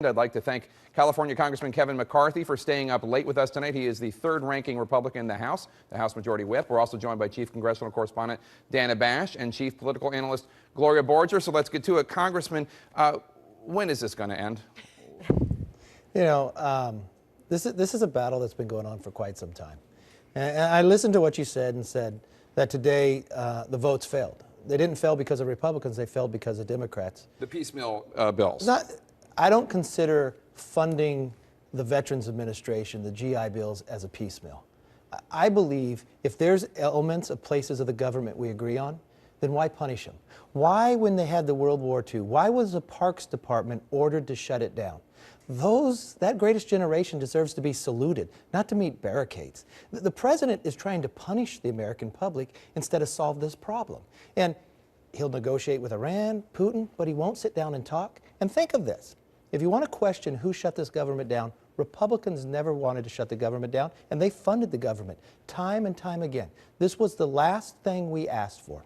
I'd like to thank California Congressman Kevin McCarthy for staying up late with us tonight. He is the third-ranking Republican in the House Majority Whip. We're also joined by Chief Congressional Correspondent Dana Bash and Chief Political Analyst Gloria Borger. So let's get to it. Congressman, when is this going to end? You know, this is a battle that's been going on for quite some time. And I listened to what you said and said that today the votes failed. They didn't fail because of Republicans. They failed because of Democrats. The piecemeal bills. I don't consider funding the Veterans Administration, the GI bills, as a piecemeal. I believe if there's elements of places of the government we agree on, then why punish them? Why, when they had the World War II, why was the Parks Department ordered to shut it down? That greatest generation deserves to be saluted, not to meet barricades. The president is trying to punish the American public instead of solve this problem. And he'll negotiate with Iran, Putin, but he won't sit down and talk. And think of this. If you want to question who shut this government down, Republicans never wanted to shut the government down, and they funded the government time and time again. This was the last thing we asked for,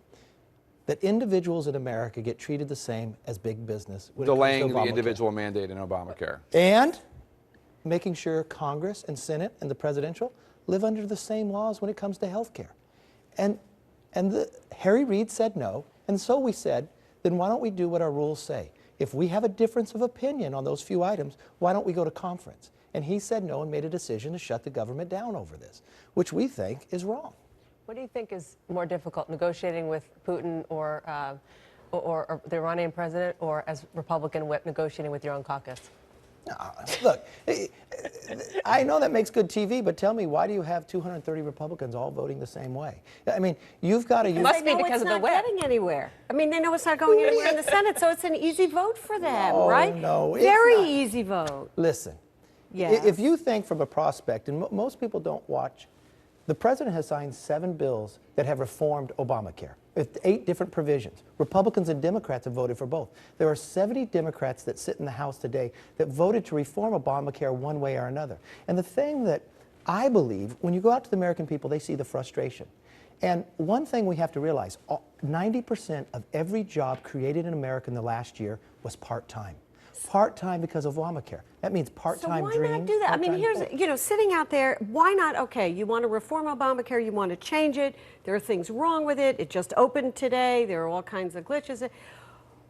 that individuals in America get treated the same as big business. Delaying the individual mandate in Obamacare. And making sure Congress and Senate and the presidential live under the same laws when it comes to health care. And Harry Reid said no, and so we said, then why don't we do what our rules say? If we have a difference of opinion on those few items, why don't we go to conference? And he said no and made a decision to shut the government down over this, which we think is wrong. What do you think is more difficult, negotiating with Putin or the Iranian president, or as Republican whip negotiating with your own caucus? Look, I know that makes good TV, but tell me, why do you have 230 Republicans all voting the same way? I mean, you've got to use... It must be because of the whip. It's not getting anywhere. I mean, they know it's not going anywhere in the Senate, so it's an easy vote for them, right? No, it's Very not. easy vote. Listen, Yes. if you think from a prospect, and most people don't watch, the president has signed 7 bills that have reformed Obamacare, with 8 different provisions. Republicans and Democrats have voted for both. There are 70 Democrats that sit in the House today that voted to reform Obamacare one way or another. And the thing that I believe, when you go out to the American people, they see the frustration. And one thing we have to realize, 90% of every job created in America in the last year was part-time. Part-time because of Obamacare. That means part-time dreams. So why not do that? I mean, here's, you know, sitting out there, why not, okay, you want to reform Obamacare, you want to change it, there are things wrong with it, it just opened today, there are all kinds of glitches.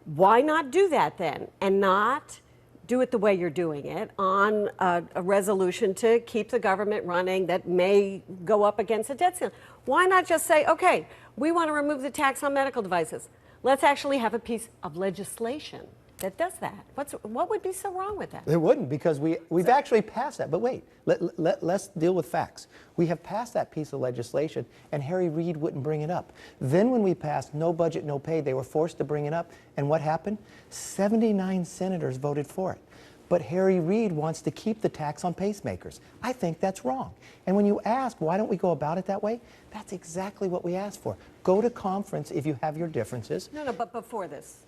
Why not do that then, and not do it the way you're doing it, on a resolution to keep the government running that may go up against a debt ceiling? Why not just say, okay, we want to remove the tax on medical devices. Let's actually have a piece of legislation that does that. What would be so wrong with that? There wouldn't, because we've actually passed that. But wait, let's deal with facts. We have passed that piece of legislation, and Harry Reid wouldn't bring it up. Then when we passed no budget, no pay, they were forced to bring it up. And what happened? 79 senators voted for it. But Harry Reid wants to keep the tax on pacemakers. I think that's wrong. And when you ask, why don't we go about it that way? That's exactly what we asked for. Go to conference if you have your differences. No, but before this.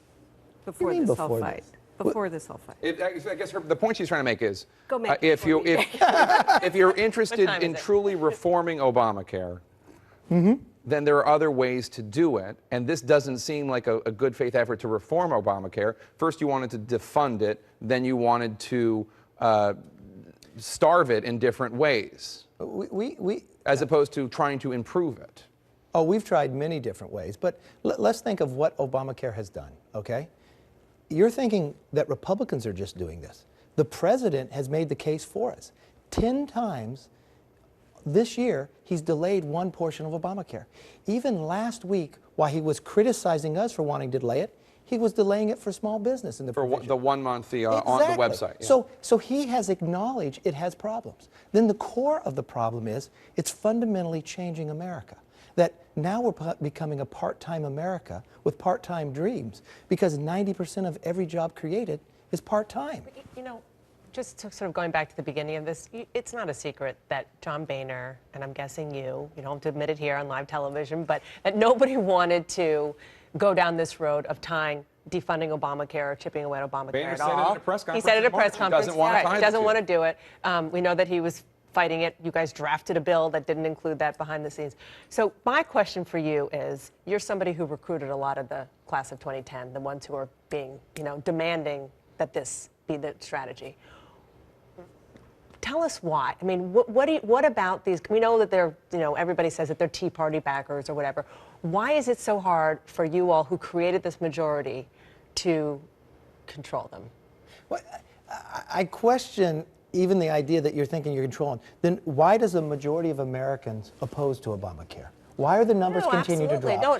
Before this whole fight. Before this whole fight. I guess the point she's trying to make is, Go make if you're interested in truly reforming Obamacare, then there are other ways to do it, and this doesn't seem like a good faith effort to reform Obamacare. First you wanted to defund it, then you wanted to starve it in different ways, as opposed to trying to improve it. Oh, we've tried many different ways, but let's think of what Obamacare has done, okay? You're thinking that Republicans are just doing this. The president has made the case for us. 10 times this year, he's delayed one portion of Obamacare. Even last week, while he was criticizing us for wanting to delay it, he was delaying it for small business in the provision. For the 1 month on the website. Yeah. So he has acknowledged it has problems. Then the core of the problem is it's fundamentally changing America. That now we're becoming a part-time America with part-time dreams, because 90% of every job created is part-time. You know, just sort of going back to the beginning of this, it's not a secret that John Boehner, and I'm guessing you don't have to admit it here on live television, but that nobody wanted to go down this road of tying defunding Obamacare or chipping away at Obamacare at all. Said it at a press conference. He said it at a press conference. He doesn't want to do it. We know that he was fighting it. You guys drafted a bill that didn't include that behind the scenes. So my question for you is, you're somebody who recruited a lot of the class of 2010, the ones who are being, demanding that this be the strategy. Tell us why. I mean, what about these? We know that they're, everybody says that they're Tea Party backers or whatever. Why is it so hard for you all who created this majority to control them? Well, I question even the idea that you're thinking you're controlling. Then why does a majority of Americans oppose to Obamacare? Why are the numbers continue to drop? No,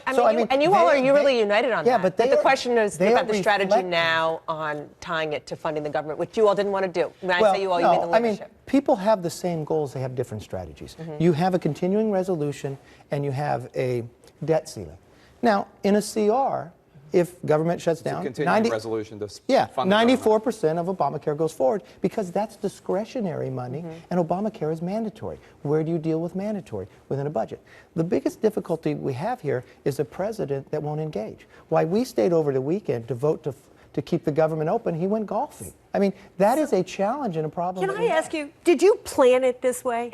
you all are really united on that. But the question is about the strategy now on tying it to funding the government, which you all didn't want to do. When I say you all, you mean the leadership. People have the same goals. They have different strategies. You have a continuing resolution and you have a debt ceiling. Now, in a CR, if government shuts down, continuing resolution to fund 94% of Obamacare goes forward because that's discretionary money and Obamacare is mandatory. Where do you deal with mandatory? Within a budget. The biggest difficulty we have here is a president that won't engage. Why we stayed over the weekend to vote to keep the government open, he went golfing. I mean, that is a challenge and a problem. Can I ask you, did you plan it this way?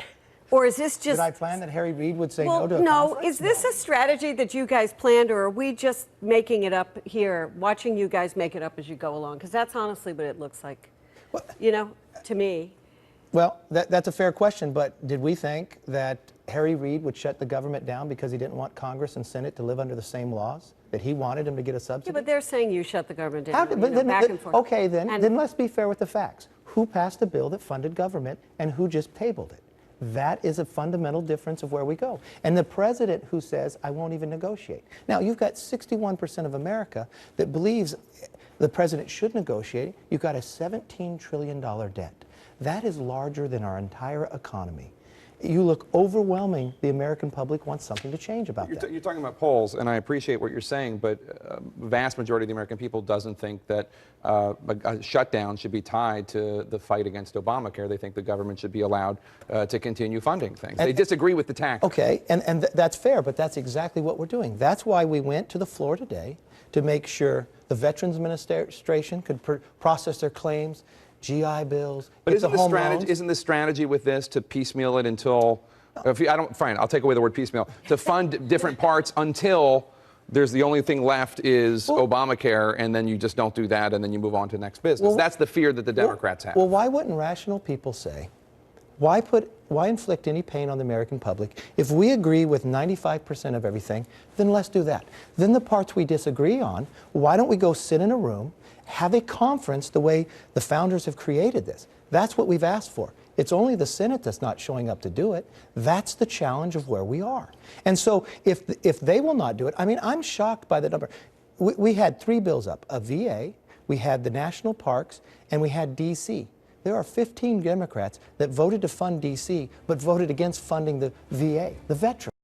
Or is this just... Did I plan that Harry Reid would say no to a no, conference? is this a strategy that you guys planned, or are we just making it up here, watching you guys make it up as you go along? Because that's honestly what it looks like, to me. Well, that's a fair question, but did we think that Harry Reid would shut the government down because he didn't want Congress and Senate to live under the same laws? That he wanted them to get a subsidy? Yeah, but they're saying you shut the government down, back and forth. Okay, then let's be fair with the facts. Who passed a bill that funded government and who just tabled it? That is a fundamental difference of where we go. And the president who says, I won't even negotiate. Now, you've got 61% of America that believes the president should negotiate. You've got a $17 trillion debt. That is larger than our entire economy. You look overwhelming. The American public wants something to change about that. You're talking about polls, and I appreciate what you're saying, but the vast majority of the American people doesn't think that a shutdown should be tied to the fight against Obamacare. They think the government should be allowed to continue funding things. They disagree with the tactic. Okay, and that's fair, but that's exactly what we're doing. That's why we went to the floor today to make sure the Veterans Administration could process their claims, GI bills, but isn't the strategy with this to piecemeal it until, fine, I'll take away the word piecemeal, to fund different parts until there's the only thing left is Obamacare, and then you just don't do that, and then you move on to the next business. That's the fear that the Democrats have. Well, why wouldn't rational people say, why inflict any pain on the American public? If we agree with 95% of everything, then let's do that. Then the parts we disagree on, why don't we go sit in a room, have a conference the way the founders have created this? That's what we've asked for. It's only the Senate that's not showing up to do it. That's the challenge of where we are. And so if they will not do it, I mean, I'm shocked by the number. We had 3 bills up, a VA, we had the national parks, and we had D.C. There are 15 Democrats that voted to fund D.C., but voted against funding the VA, the veterans.